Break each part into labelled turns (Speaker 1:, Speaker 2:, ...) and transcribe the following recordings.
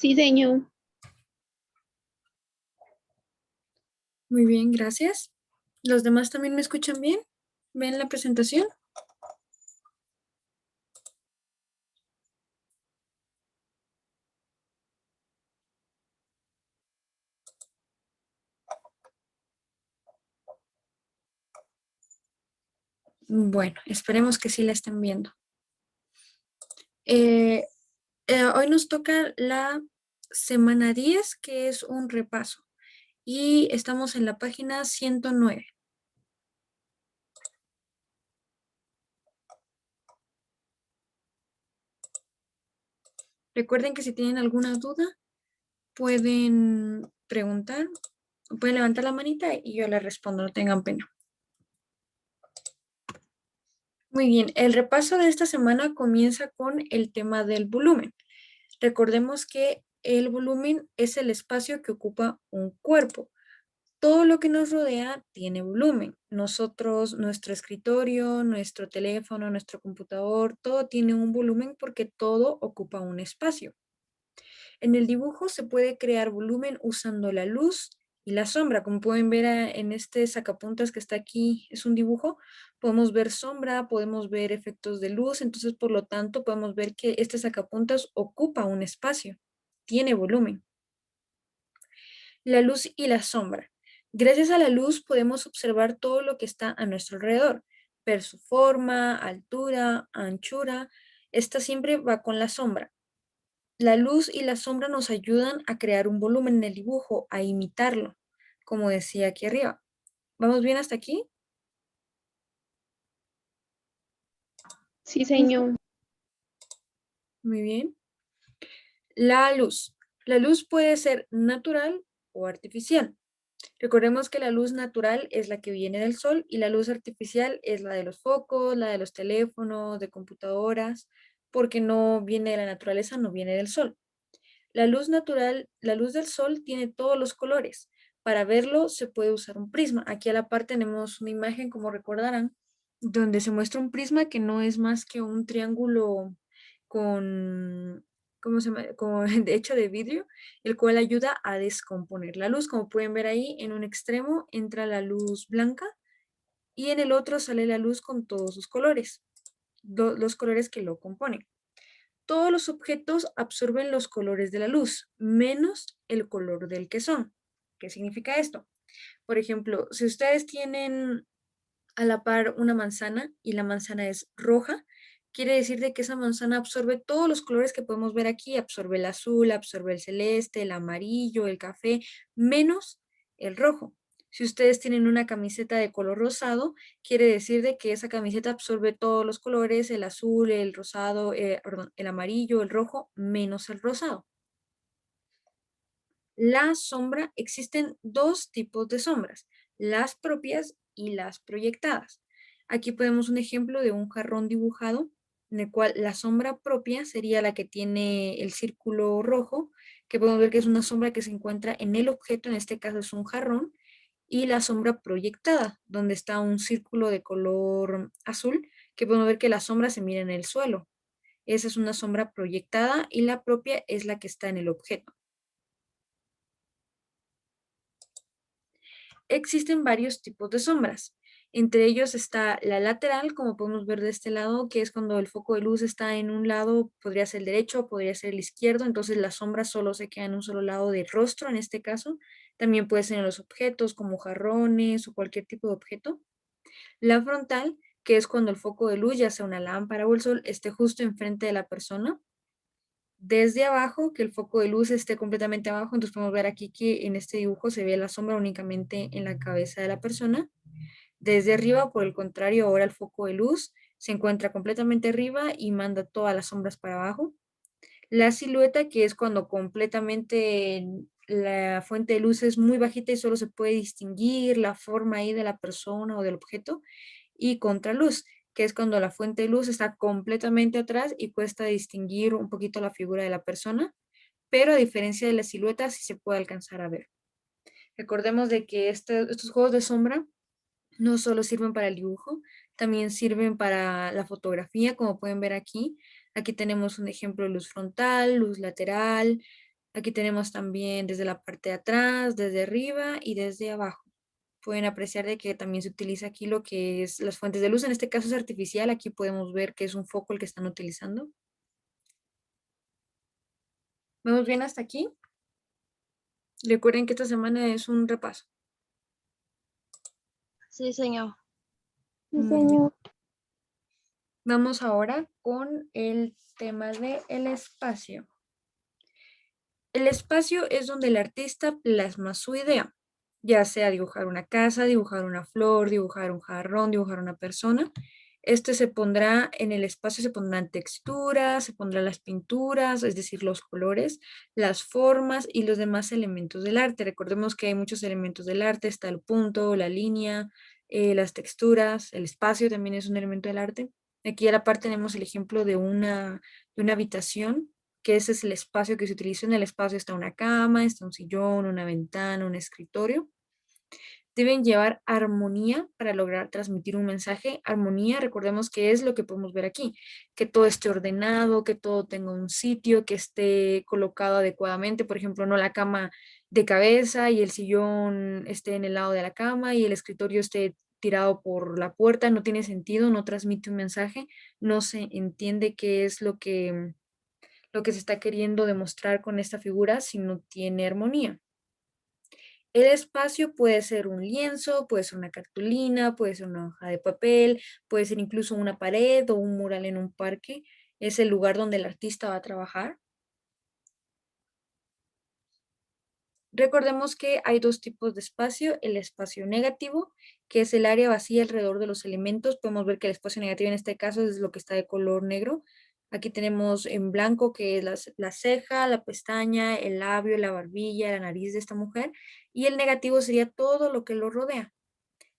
Speaker 1: Sí, señor.
Speaker 2: Muy bien, gracias. ¿Los demás también me escuchan bien? ¿Ven la presentación? Bueno, esperemos que sí la estén viendo. Eh, Hoy nos toca la semana 10, que es un repaso, y estamos en la página 109. Recuerden que si tienen alguna duda, pueden preguntar, pueden levantar la manita y yo les respondo, no tengan pena. Muy bien, el repaso de esta semana comienza con el tema del volumen. Recordemos que el volumen es el espacio que ocupa un cuerpo. Todo lo que nos rodea tiene volumen. Nosotros, nuestro escritorio, nuestro teléfono, nuestro computador, todo tiene un volumen porque todo ocupa un espacio. En el dibujo se puede crear volumen usando la luz y la sombra. Como pueden ver en este sacapuntas que está aquí, es un dibujo, podemos ver sombra, podemos ver efectos de luz, entonces por lo tanto podemos ver que este sacapuntas ocupa un espacio, tiene volumen. La luz y la sombra. Gracias a la luz podemos observar todo lo que está a nuestro alrededor, ver su forma, altura, anchura. Esta siempre va con la sombra. La luz y la sombra nos ayudan a crear un volumen en el dibujo, a imitarlo, como decía aquí arriba. ¿Vamos bien hasta aquí?
Speaker 1: Sí, señor.
Speaker 2: Muy bien. La luz. La luz puede ser natural o artificial. Recordemos que la luz natural es la que viene del sol y la luz artificial es la de los focos, la de los teléfonos, de computadoras, porque no viene de la naturaleza, no viene del sol. La luz natural, la luz del sol tiene todos los colores. Para verlo se puede usar un prisma. Aquí a la par tenemos una imagen, como recordarán, donde se muestra un prisma que no es más que un triángulo con, ¿cómo se llama? De hecho de vidrio, el cual ayuda a descomponer la luz. Como pueden ver ahí, en un extremo entra la luz blanca y en el otro sale la luz con todos sus colores, los colores que lo componen. Todos los objetos absorben los colores de la luz, menos el color del que son. ¿Qué significa esto? Por ejemplo, si ustedes tienen a la par una manzana y la manzana es roja, quiere decir de que esa manzana absorbe todos los colores que podemos ver aquí, absorbe el azul, absorbe el celeste, el amarillo, el café, menos el rojo. Si ustedes tienen una camiseta de color rosado, quiere decir de que esa camiseta absorbe todos los colores, el azul, el rosado, perdón, el amarillo, el rojo, menos el rosado. La sombra, existen dos tipos de sombras, las propias y las proyectadas. Aquí podemos un ejemplo de un jarrón dibujado, en el cual la sombra propia sería la que tiene el círculo rojo, que podemos ver que es una sombra que se encuentra en el objeto, en este caso es un jarrón, y la sombra proyectada, donde está un círculo de color azul, que podemos ver que la sombra se mira en el suelo. Esa es una sombra proyectada y la propia es la que está en el objeto. Existen varios tipos de sombras. Entre ellos está la lateral, como podemos ver de este lado, que es cuando el foco de luz está en un lado, podría ser el derecho, podría ser el izquierdo, entonces la sombra solo se queda en un solo lado del rostro en este caso. También puede ser en los objetos como jarrones o cualquier tipo de objeto. La frontal, que es cuando el foco de luz, ya sea una lámpara o el sol, esté justo enfrente de la persona. Desde abajo, que el foco de luz esté completamente abajo, entonces podemos ver aquí que en este dibujo se ve la sombra únicamente en la cabeza de la persona. Desde arriba, por el contrario, ahora el foco de luz se encuentra completamente arriba y manda todas las sombras para abajo. La silueta, que es cuando completamente la fuente de luz es muy bajita y solo se puede distinguir la forma ahí de la persona o del objeto. Y contraluz, que es cuando la fuente de luz está completamente atrás y cuesta distinguir un poquito la figura de la persona, pero a diferencia de la silueta sí se puede alcanzar a ver. Recordemos de que estos juegos de sombra no solo sirven para el dibujo, también sirven para la fotografía, como pueden ver aquí. Aquí tenemos un ejemplo de luz frontal, luz lateral, Aquí tenemos también desde la parte de atrás, desde arriba y desde abajo. Pueden apreciar de que también se utiliza aquí lo que es las fuentes de luz. En este caso es artificial. Aquí podemos ver que es un foco el que están utilizando. ¿Vemos bien hasta aquí? Recuerden que esta semana es un repaso.
Speaker 1: Sí, señor. Sí,
Speaker 2: Muy bien.
Speaker 1: señor.
Speaker 2: Vamos ahora con el tema del espacio. El espacio es donde el artista plasma su idea, ya sea dibujar una casa, dibujar una flor, dibujar un jarrón, dibujar una persona. Este se pondrá en el espacio, se pondrán texturas, se pondrán las pinturas, es decir, los colores, las formas y los demás elementos del arte. Recordemos que hay muchos elementos del arte, está el punto, la línea, las texturas, el espacio también es un elemento del arte. Aquí a la par tenemos el ejemplo de una habitación, que ese es el espacio que se utiliza. En el espacio está una cama, está un sillón, una ventana, un escritorio. Deben llevar armonía para lograr transmitir un mensaje. Armonía, recordemos que es lo que podemos ver aquí, que todo esté ordenado, que todo tenga un sitio, que esté colocado adecuadamente. Por ejemplo, no la cama de cabeza y el sillón esté en el lado de la cama y el escritorio esté tirado por la puerta. No tiene sentido, no transmite un mensaje, no se entiende qué es lo que se está queriendo demostrar con esta figura si no tiene armonía. El espacio puede ser un lienzo, puede ser una cartulina, puede ser una hoja de papel, puede ser incluso una pared o un mural en un parque. Es el lugar donde el artista va a trabajar. Recordemos que hay dos tipos de espacio: el espacio negativo, que es el área vacía alrededor de los elementos. Podemos ver que el espacio negativo en este caso es lo que está de color negro. Aquí tenemos en blanco que es la ceja, la pestaña, el labio, la barbilla, la nariz de esta mujer, y el negativo sería todo lo que lo rodea.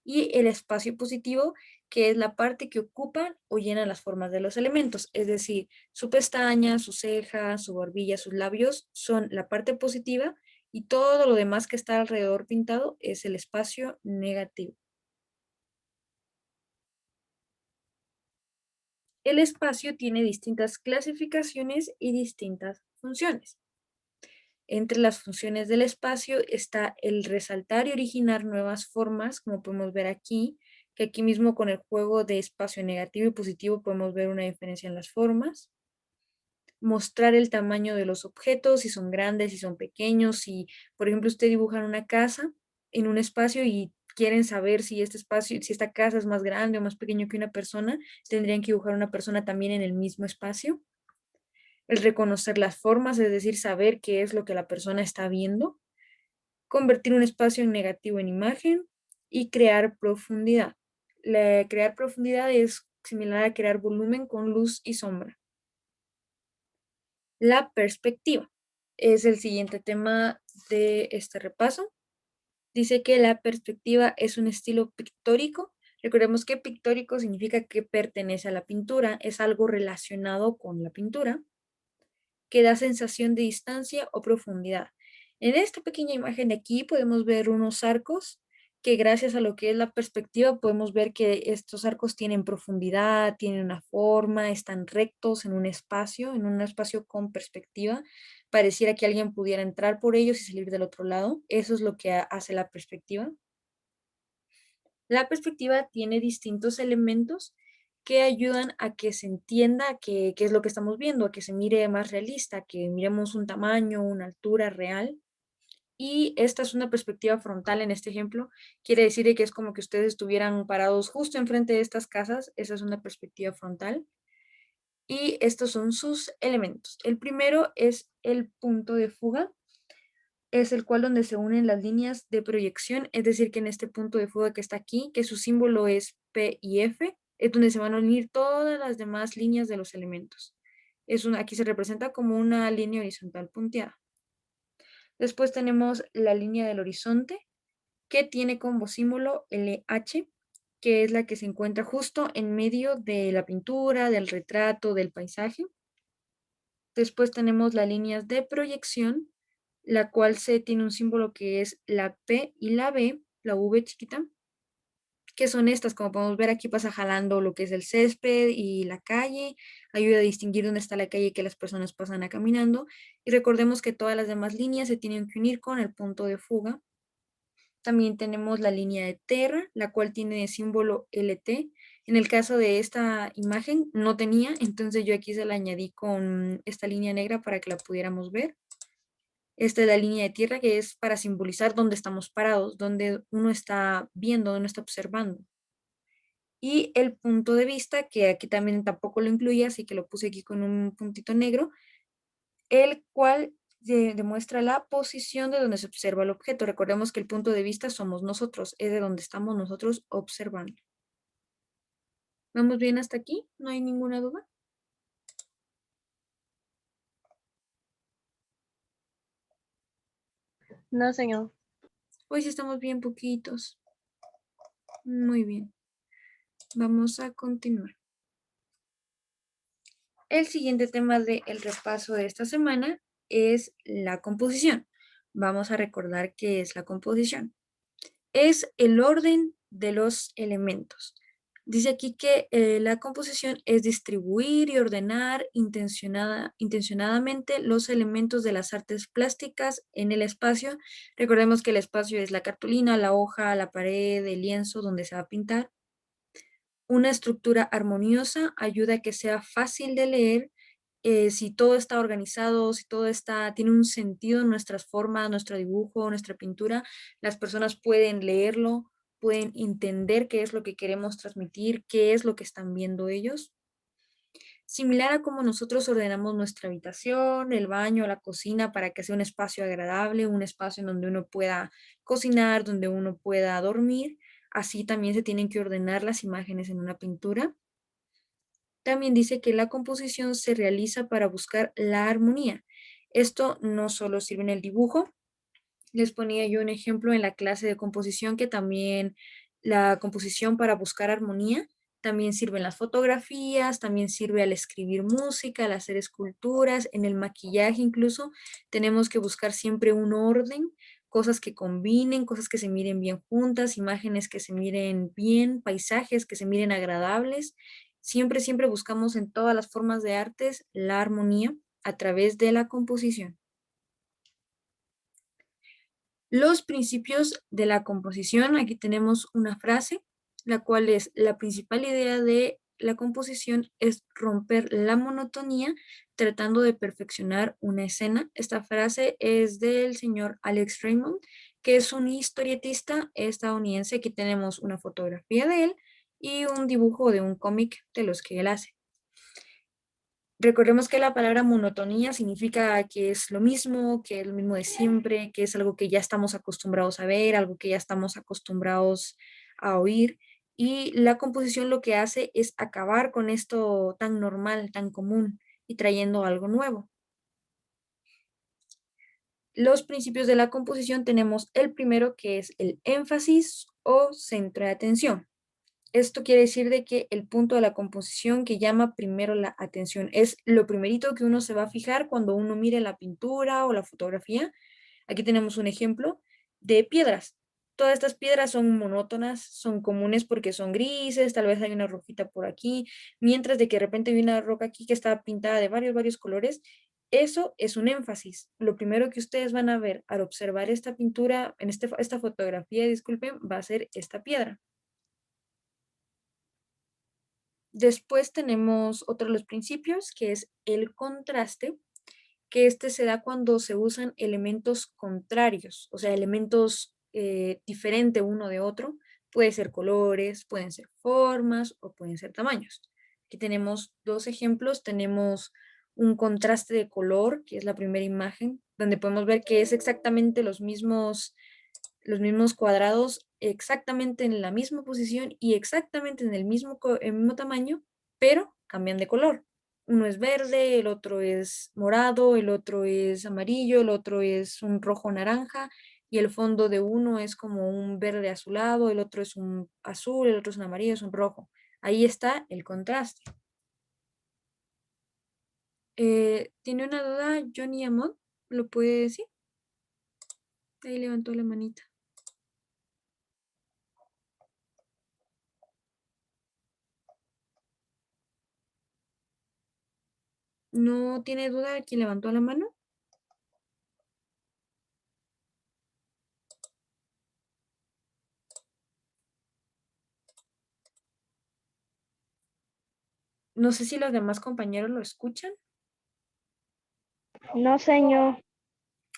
Speaker 2: Y el espacio positivo, que es la parte que ocupan o llenan las formas de los elementos, es decir, su pestaña, su ceja, su barbilla, sus labios son la parte positiva y todo lo demás que está alrededor pintado es el espacio negativo. El espacio tiene distintas clasificaciones y distintas funciones. Entre las funciones del espacio está el resaltar y originar nuevas formas, como podemos ver aquí, que aquí mismo con el juego de espacio negativo y positivo podemos ver una diferencia en las formas. Mostrar el tamaño de los objetos, si son grandes, si son pequeños, si por ejemplo usted dibuja una casa en un espacio y quieren saber si este espacio, si esta casa es más grande o más pequeño que una persona, tendrían que dibujar una persona también en el mismo espacio. El reconocer las formas, es decir, saber qué es lo que la persona está viendo. Convertir un espacio en negativo en imagen y crear profundidad. Crear profundidad es similar a crear volumen con luz y sombra. La perspectiva es el siguiente tema de este repaso. Dice que la perspectiva es un estilo pictórico. Recordemos que pictórico significa que pertenece a la pintura, es algo relacionado con la pintura, que da sensación de distancia o profundidad. En esta pequeña imagen de aquí podemos ver unos arcos que, gracias a lo que es la perspectiva, podemos ver que estos arcos tienen profundidad, tienen una forma, están rectos en un espacio con perspectiva. Pareciera que alguien pudiera entrar por ellos y salir del otro lado. Eso es lo que hace la perspectiva. La perspectiva tiene distintos elementos que ayudan a que se entienda qué es lo que estamos viendo, a que se mire más realista, que miremos un tamaño, una altura real. Y esta es una perspectiva frontal en este ejemplo. Quiere decir que es como que ustedes estuvieran parados justo enfrente de estas casas. Esa es una perspectiva frontal. Y estos son sus elementos. El primero es el punto de fuga, es el cual donde se unen las líneas de proyección, es decir, que en este punto de fuga que está aquí, que su símbolo es P y F, es donde se van a unir todas las demás líneas de los elementos. Aquí se representa como una línea horizontal punteada. Después tenemos la línea del horizonte, que tiene como símbolo LH, que es la que se encuentra justo en medio de la pintura, del retrato, del paisaje. Después tenemos las líneas de proyección, la cual tiene un símbolo que es la P y la B, la V chiquita, ¿Qué son estas? Como podemos ver, aquí pasa jalando lo que es el césped y la calle, ayuda a distinguir dónde está la calle que las personas pasan a caminando, y recordemos que todas las demás líneas se tienen que unir con el punto de fuga. También tenemos la línea de Terra, la cual tiene de símbolo LT. En el caso de esta imagen no tenía, entonces yo aquí se la añadí con esta línea negra para que la pudiéramos ver. Esta es la línea de tierra, que es para simbolizar dónde estamos parados, dónde uno está viendo, dónde uno está observando. Y el punto de vista, que aquí también tampoco lo incluye, así que lo puse aquí con un puntito negro, el cual demuestra la posición de donde se observa el objeto. Recordemos que el punto de vista somos nosotros, es de donde estamos nosotros observando. ¿Vamos bien hasta aquí? ¿No hay ninguna duda?
Speaker 1: No, señor.
Speaker 2: Hoy sí estamos bien poquitos. Muy bien. Vamos a continuar. El siguiente tema del repaso de esta semana es la composición. Vamos a recordar qué es la composición. Es el orden de los elementos. Dice aquí que la composición es distribuir y ordenar intencionadamente los elementos de las artes plásticas en el espacio. Recordemos que el espacio es la cartulina, la hoja, la pared, el lienzo donde se va a pintar. Una estructura armoniosa ayuda a que sea fácil de leer. Si todo está organizado, si todo tiene un sentido en nuestras formas, nuestro dibujo, nuestra pintura, las personas pueden leerlo, pueden entender qué es lo que queremos transmitir, qué es lo que están viendo ellos. Similar a como nosotros ordenamos nuestra habitación, el baño, la cocina para que sea un espacio agradable, un espacio en donde uno pueda cocinar, donde uno pueda dormir, así también se tienen que ordenar las imágenes en una pintura. También dice que la composición se realiza para buscar la armonía. Esto no solo sirve en el dibujo. Les ponía yo un ejemplo en la clase de composición que también la composición para buscar armonía también sirve en las fotografías, también sirve al escribir música, al hacer esculturas, en el maquillaje incluso. Tenemos que buscar siempre un orden, cosas que combinen, cosas que se miren bien juntas, imágenes que se miren bien, paisajes que se miren agradables. Siempre, siempre buscamos en todas las formas de artes la armonía a través de la composición. Los principios de la composición, aquí tenemos una frase, la cual es: la principal idea de la composición es romper la monotonía tratando de perfeccionar una escena. Esta frase es del señor Alex Raymond, que es un historietista estadounidense. Aquí tenemos una fotografía de él y un dibujo de un cómic de los que él hace. Recordemos que la palabra monotonía significa que es lo mismo, que es lo mismo de siempre, que es algo que ya estamos acostumbrados a ver, algo que ya estamos acostumbrados a oír. Y la composición lo que hace es acabar con esto tan normal, tan común y trayendo algo nuevo. Los principios de la composición tenemos el primero, que es el énfasis o centro de atención. Esto quiere decir de que el punto de la composición que llama primero la atención es lo primerito que uno se va a fijar cuando uno mire la pintura o la fotografía. Aquí tenemos un ejemplo de piedras. Todas estas piedras son monótonas, son comunes porque son grises, tal vez hay una rojita por aquí, mientras de que de repente hay una roca aquí que está pintada de varios colores. Eso es un énfasis. Lo primero que ustedes van a ver al observar esta pintura, esta fotografía, disculpen, va a ser esta piedra. Después tenemos otro de los principios, que es el contraste, que este se da cuando se usan elementos contrarios, o sea, elementos diferentes uno de otro. Puede ser colores, pueden ser formas o pueden ser tamaños. Aquí tenemos dos ejemplos. Tenemos un contraste de color, que es la primera imagen, donde podemos ver que es exactamente los mismos cuadrados exactamente en la misma posición y exactamente en el mismo tamaño, pero cambian de color. Uno es verde, el otro es morado, el otro es amarillo, el otro es un rojo naranja y el fondo de uno es como un verde azulado, el otro es un azul, el otro es un amarillo, es un rojo. Ahí está el contraste. ¿Tiene una duda Johnny Amon? ¿Lo puede decir? Ahí levantó la manita. ¿No tiene duda quien levantó la mano? No sé si los demás compañeros lo escuchan.
Speaker 1: No, señor.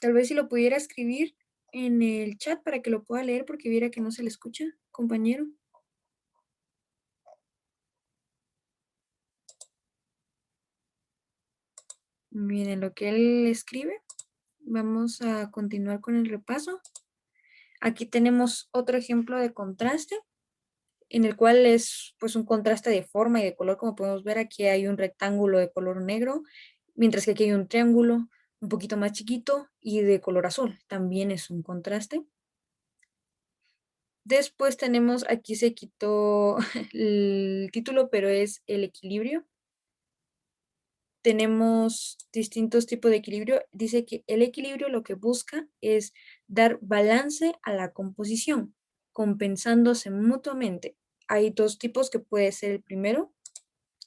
Speaker 2: Tal vez si lo pudiera escribir en el chat para que lo pueda leer porque viera que no se le escucha, compañero. Miren lo que él escribe. Vamos a continuar con el repaso. Aquí tenemos otro ejemplo de contraste, en el cual es pues un contraste de forma y de color. Como podemos ver, aquí hay un rectángulo de color negro, mientras que aquí hay un triángulo un poquito más chiquito y de color azul. También es un contraste. Después tenemos, aquí se quitó el título, pero es el equilibrio. Tenemos distintos tipos de equilibrio. Dice que el equilibrio lo que busca es dar balance a la composición, compensándose mutuamente. Hay dos tipos que puede ser el primero,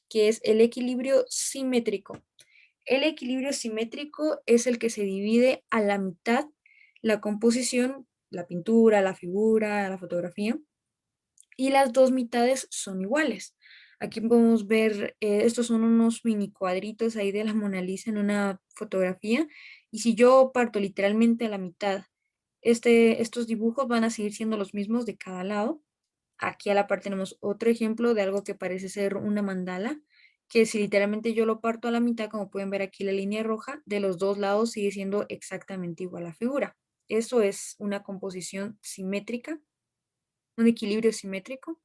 Speaker 2: que es el equilibrio simétrico. El equilibrio simétrico es el que se divide a la mitad la composición, la pintura, la figura, la fotografía, y las dos mitades son iguales. Aquí podemos ver, estos son unos mini cuadritos ahí de la Mona Lisa en una fotografía, y si yo parto literalmente a la mitad, estos dibujos van a seguir siendo los mismos de cada lado. Aquí a la par tenemos otro ejemplo de algo que parece ser una mandala, que si literalmente yo lo parto a la mitad, como pueden ver aquí la línea roja, de los dos lados sigue siendo exactamente igual la figura. Eso es una composición simétrica, un equilibrio simétrico.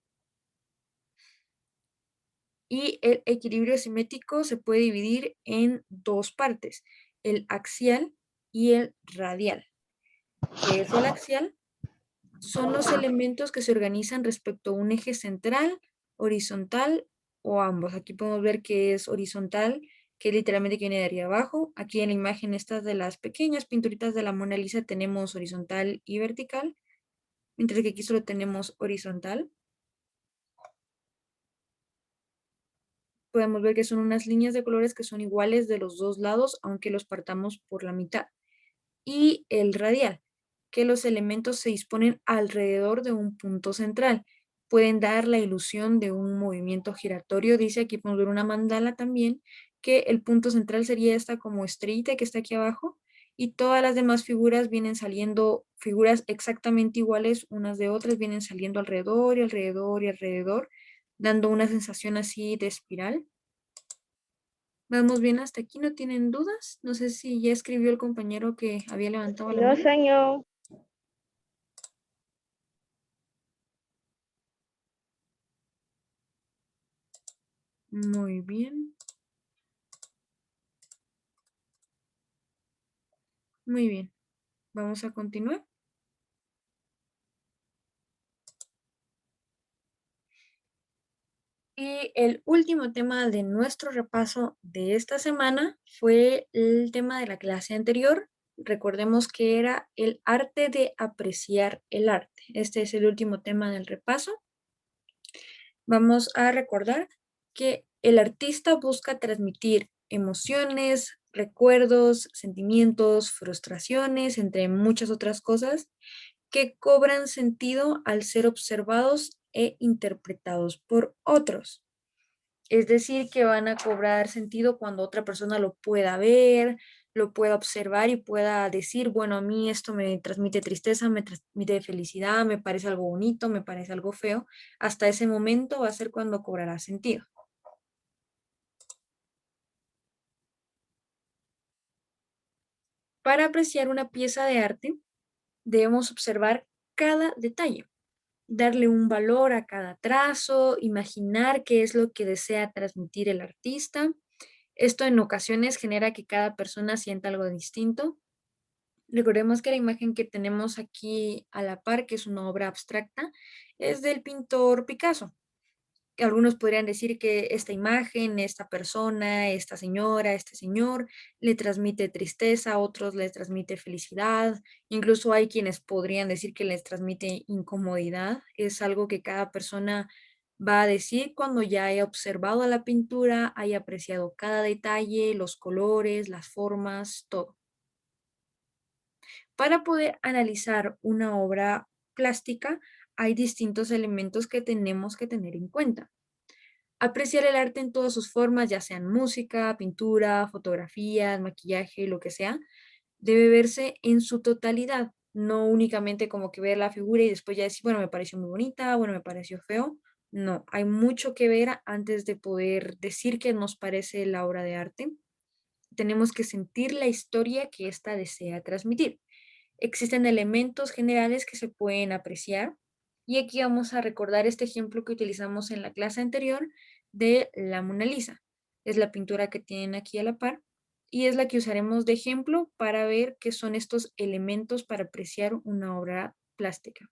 Speaker 2: Y el equilibrio simétrico se puede dividir en dos partes, el axial y el radial. ¿Qué es el axial? Son los elementos que se organizan respecto a un eje central, horizontal o ambos. Aquí podemos ver que es horizontal, que literalmente viene de arriba abajo. Aquí en la imagen estas de las pequeñas pinturitas de la Mona Lisa tenemos horizontal y vertical, mientras que aquí solo tenemos horizontal. Podemos ver que son unas líneas de colores que son iguales de los dos lados, aunque los partamos por la mitad. Y el radial, que los elementos se disponen alrededor de un punto central. Pueden dar la ilusión de un movimiento giratorio. Dice aquí, podemos ver una mandala también, que el punto central sería esta como estrellita que está aquí abajo, y todas las demás figuras vienen saliendo, figuras exactamente iguales unas de otras, vienen saliendo alrededor y alrededor y alrededor, dando una sensación así de espiral. ¿Vamos bien hasta aquí? ¿No tienen dudas? No sé si ya escribió el compañero que había levantado la
Speaker 1: No,
Speaker 2: mano.
Speaker 1: señor.
Speaker 2: Muy bien. Muy bien. Vamos a continuar. Y el último tema de nuestro repaso de esta semana fue el tema de la clase anterior. Recordemos que era el arte de apreciar el arte. Este es el último tema del repaso. Vamos a recordar que el artista busca transmitir emociones, recuerdos, sentimientos, frustraciones, entre muchas otras cosas, que cobran sentido al ser observados e interpretados por otros. Es decir, que van a cobrar sentido cuando otra persona lo pueda ver, lo pueda observar y pueda decir, bueno, a mí esto me transmite tristeza, me transmite felicidad, me parece algo bonito, me parece algo feo. Hasta ese momento va a ser cuando cobrará sentido. Para apreciar una pieza de arte, debemos observar cada detalle, darle un valor a cada trazo, imaginar qué es lo que desea transmitir el artista. Esto en ocasiones genera que cada persona sienta algo distinto. Recordemos que la imagen que tenemos aquí a la par, que es una obra abstracta, es del pintor Picasso. Algunos podrían decir que esta imagen, esta persona, esta señora, este señor, le transmite tristeza, a otros les transmite felicidad, incluso hay quienes podrían decir que les transmite incomodidad. Es algo que cada persona Va a decir cuando ya haya observado la pintura, haya apreciado cada detalle, los colores, las formas, todo. Para poder analizar una obra plástica, hay distintos elementos que tenemos que tener en cuenta. Apreciar el arte en todas sus formas, ya sean música, pintura, fotografías, maquillaje, lo que sea, debe verse en su totalidad, no únicamente como que ver la figura y después ya decir, bueno, me pareció muy bonita, bueno, me pareció feo. No, hay mucho que ver antes de poder decir que nos parece la obra de arte. Tenemos que sentir la historia que ésta desea transmitir. Existen elementos generales que se pueden apreciar y aquí vamos a recordar este ejemplo que utilizamos en la clase anterior de la Mona Lisa. Es la pintura que tienen aquí a la par y es la que usaremos de ejemplo para ver qué son estos elementos para apreciar una obra plástica.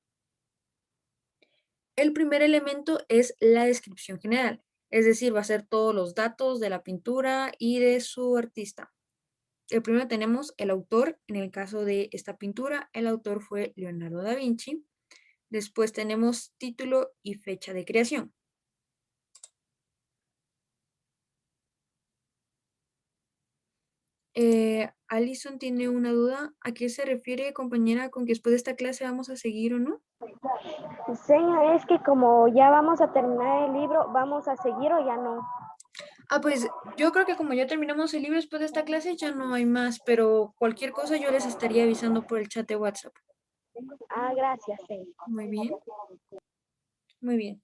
Speaker 2: El primer elemento es la descripción general, es decir, va a ser todos los datos de la pintura y de su artista. El primero tenemos el autor. En el caso de esta pintura, el autor fue Leonardo da Vinci. Después tenemos título y fecha de creación. Alison tiene una duda. ¿A qué se refiere, compañera, con que después de esta clase vamos a seguir o no?
Speaker 1: Señor, es que como ya vamos a terminar el libro, ¿vamos a seguir o ya no?
Speaker 2: Pues yo creo que como ya terminamos el libro después de esta clase, ya no hay más, pero cualquier cosa yo les estaría avisando por el chat de WhatsApp.
Speaker 1: Ah, gracias, señor.
Speaker 2: Muy bien, muy bien.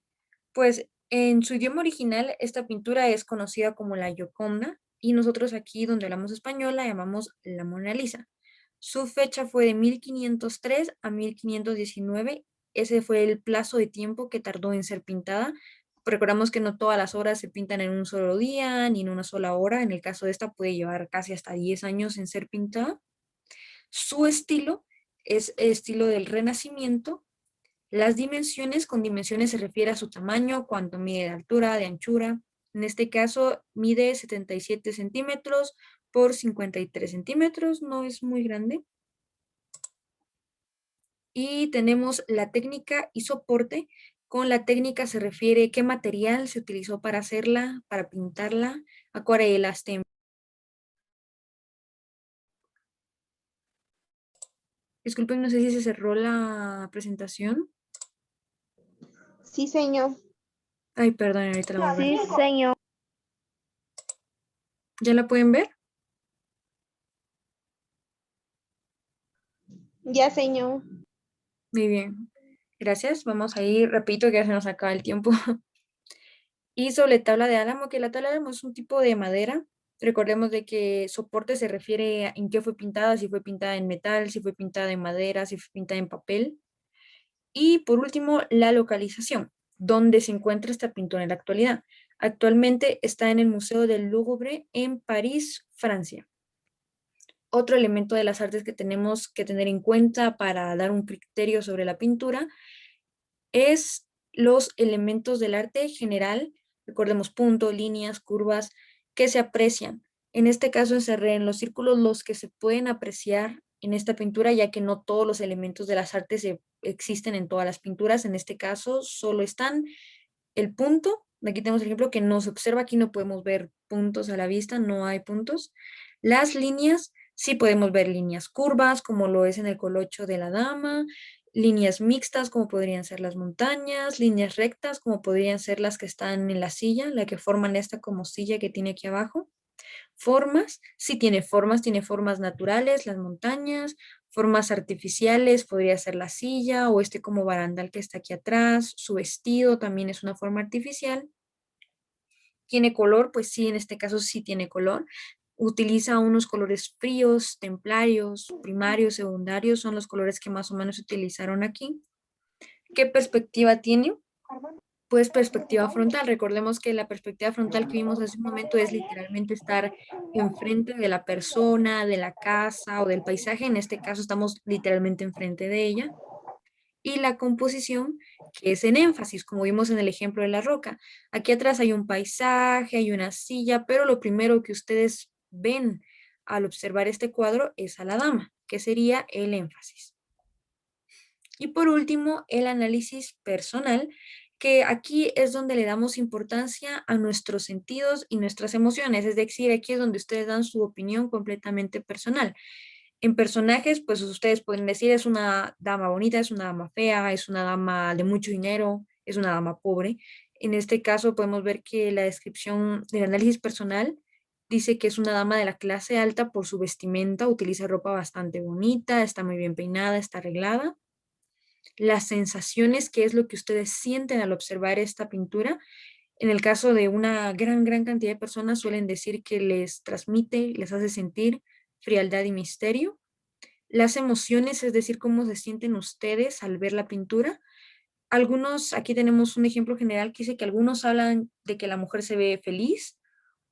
Speaker 2: Pues en su idioma original, esta pintura es conocida como la Gioconda y nosotros aquí donde hablamos español la llamamos la Mona Lisa. Su fecha fue de 1503 a 1519. Ese fue el plazo de tiempo que tardó en ser pintada. Recordamos que no todas las obras se pintan en un solo día ni en una sola hora. En el caso de esta puede llevar casi hasta 10 años en ser pintada. Su estilo es el estilo del Renacimiento. Las dimensiones, con dimensiones se refiere a su tamaño, cuánto mide de altura, de anchura. En este caso mide 77 centímetros por 53 centímetros, no es muy grande. Y tenemos la técnica y soporte. Con la técnica se refiere qué material se utilizó para hacerla, para pintarla, acuarelas, disculpen, no sé si se cerró la presentación.
Speaker 1: Sí, señor.
Speaker 2: Ay, perdón, ahorita la voy a ver.
Speaker 1: Sí, señor.
Speaker 2: ¿Ya la pueden ver?
Speaker 1: Ya, señor.
Speaker 2: Muy bien. Gracias. Vamos a ir, repito que ya se nos acaba el tiempo. Y sobre tabla de álamo, que la tabla de álamo es un tipo de madera. Recordemos de que soporte se refiere a en qué fue pintada, si fue pintada en metal, si fue pintada en madera, si fue pintada en papel. Y por último, la localización, donde se encuentra esta pintura en la actualidad. Actualmente está en el Museo del Louvre en París, Francia. Otro elemento de las artes que tenemos que tener en cuenta para dar un criterio sobre la pintura es los elementos del arte general, recordemos puntos, líneas, curvas, que se aprecian. En este caso encerré en los círculos los que se pueden apreciar en esta pintura, ya que no todos los elementos de las artes existen en todas las pinturas. En este caso solo están el punto. Aquí tenemos el ejemplo que no se observa, aquí no podemos ver puntos a la vista, no hay puntos. Las líneas, sí podemos ver líneas curvas, como lo es en el colocho de la dama, líneas mixtas, como podrían ser las montañas, líneas rectas, como podrían ser las que están en la silla, la que forman esta como silla que tiene aquí abajo. Formas, sí tiene formas naturales, las montañas, formas artificiales, podría ser la silla o este como barandal que está aquí atrás, su vestido también es una forma artificial. ¿Tiene color? Pues sí, en este caso sí tiene color. Utiliza unos colores fríos, templarios, primarios, secundarios, son los colores que más o menos se utilizaron aquí. ¿Qué perspectiva tiene? Pues perspectiva frontal. Recordemos que la perspectiva frontal que vimos hace un momento es literalmente estar enfrente de la persona, de la casa o del paisaje. En este caso estamos literalmente enfrente de ella. Y la composición, que es en énfasis, como vimos en el ejemplo de la roca. Aquí atrás hay un paisaje, hay una silla, pero lo primero que ustedes ven al observar este cuadro es a la dama, que sería el énfasis. Y por último, el análisis personal, que aquí es donde le damos importancia a nuestros sentidos y nuestras emociones, es decir, aquí es donde ustedes dan su opinión completamente personal. En personajes, pues ustedes pueden decir es una dama bonita, es una dama fea, es una dama de mucho dinero, es una dama pobre. En este caso podemos ver que la descripción del análisis personal dice que es una dama de la clase alta por su vestimenta, utiliza ropa bastante bonita, está muy bien peinada, está arreglada. Las sensaciones, que es lo que ustedes sienten al observar esta pintura. En el caso de una gran cantidad de personas suelen decir que les transmite, les hace sentir frialdad y misterio. Las emociones, es decir, cómo se sienten ustedes al ver la pintura. Algunos, aquí tenemos un ejemplo general que dice que algunos hablan de que la mujer se ve feliz,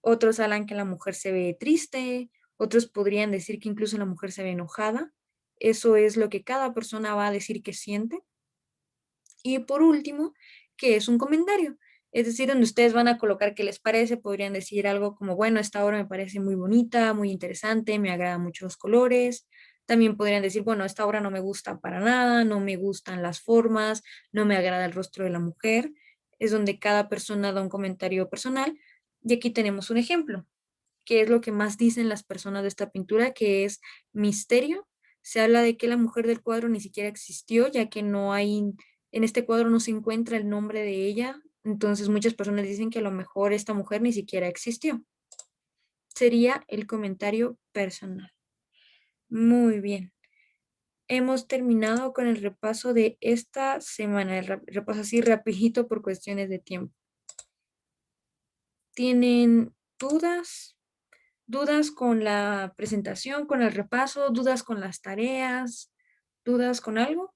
Speaker 2: otros hablan que la mujer se ve triste, otros podrían decir que incluso la mujer se ve enojada. Eso es lo que cada persona va a decir que siente. Y por último, que es un comentario. Es decir, donde ustedes van a colocar qué les parece, podrían decir algo como, bueno, esta obra me parece muy bonita, muy interesante, me agradan mucho los colores. También podrían decir, bueno, esta obra no me gusta para nada, no me gustan las formas, no me agrada el rostro de la mujer. Es donde cada persona da un comentario personal. Y aquí tenemos un ejemplo, que es lo que más dicen las personas de esta pintura, que es misterio. Se habla de que la mujer del cuadro ni siquiera existió, ya que no hay, en este cuadro no se encuentra el nombre de ella. Entonces muchas personas dicen que a lo mejor esta mujer ni siquiera existió. Sería el comentario personal. Muy bien. Hemos terminado con el repaso de esta semana, el repaso así rapidito por cuestiones de tiempo. ¿Tienen dudas? ¿Dudas con la presentación, con el repaso? ¿Dudas con las tareas? ¿Dudas con algo?